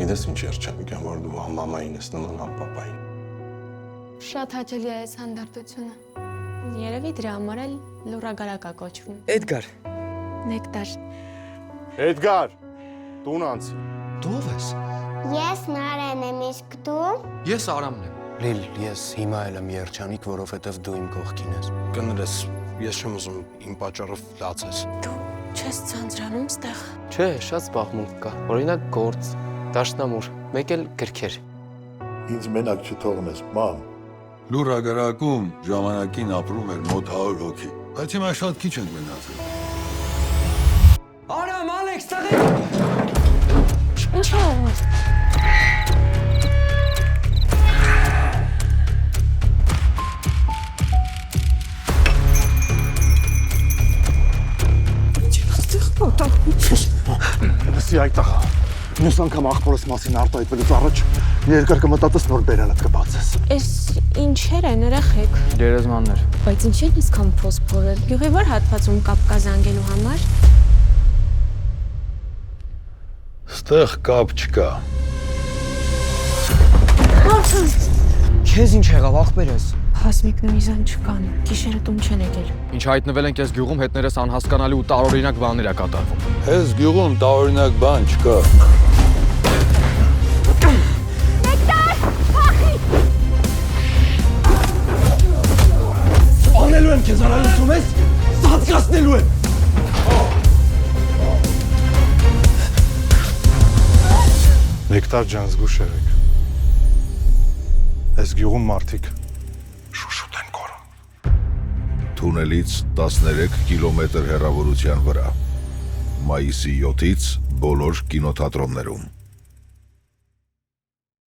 գիտես ինչ երջանիկ եմ, որ դու համ մամային ես նման, համ պապային։ Շատ հաճելի է այս հանդարտությունը։ Երևի դրա համար էլ լուրագարակա կոչվում։ Էդգար։ Նեկտար։ Էդգար, տուն անցի։ Դու ով ես։ Ես Նարեն եմ, իսկ դու։ Ես Արամն եմ։ Լիլ, ես հիմա էլ եմ երջանիկ, որովհետև դու իմ կողքին ես։ Կներես, ես չեմ ուզում իմ պատճառով լացես։ Դու չես ցանցրանում ստեղ։ Չէ, շատ զբաղմունք կա։ Օրինակ գործ, դաշնամուր, մեկ էլ գրքեր։ Ինձ մենակ չթողնես, մամ։ Լուրագարակում ժամանակին ապրում էր մոտ 100 հոգի, բայց հիմա շատ քիչ ենք մնացել։ Արամ, Ալեքս, տղե։ Ինչ է։ Լսի այդ տղա, մյուս անգամ աղբորս մասին արտահայտվելուց առաջ երկար կմտածես նոր բերանդ կբացես։ Էս ինչեր են երեխեք։ Գերեզմաններ։ Բայց ինչ են իսկան փոսփորել։ Գյուղի որ հատվածում կապ կա զանգելու համար։ Ստեղ կապ չկա։ Քեզ ինչ եղավ, ախպերս։ Հասմիկն ու Իզան չկան։ Գիշերը տուն չեն եկել։ Ինչ հայտնվել ենք այս գյուղում, հետներս անհասկանալի ու տարօրինակ բաներ է կատարվում։ Այս գյուղում տարօրինակ բան չկա։ Անելու եմ քեզ, անալուսում ես, սածկացնելու եմ։ Նեկտար ջան, զգուշ եղեք։ Այս գյուղում մարդիկ շուշուտ են կորում։ Թունելից 13 կիլոմետր հեռավորության վրա։ Մայիսի 7-ից բոլոր կինոթատրոններում։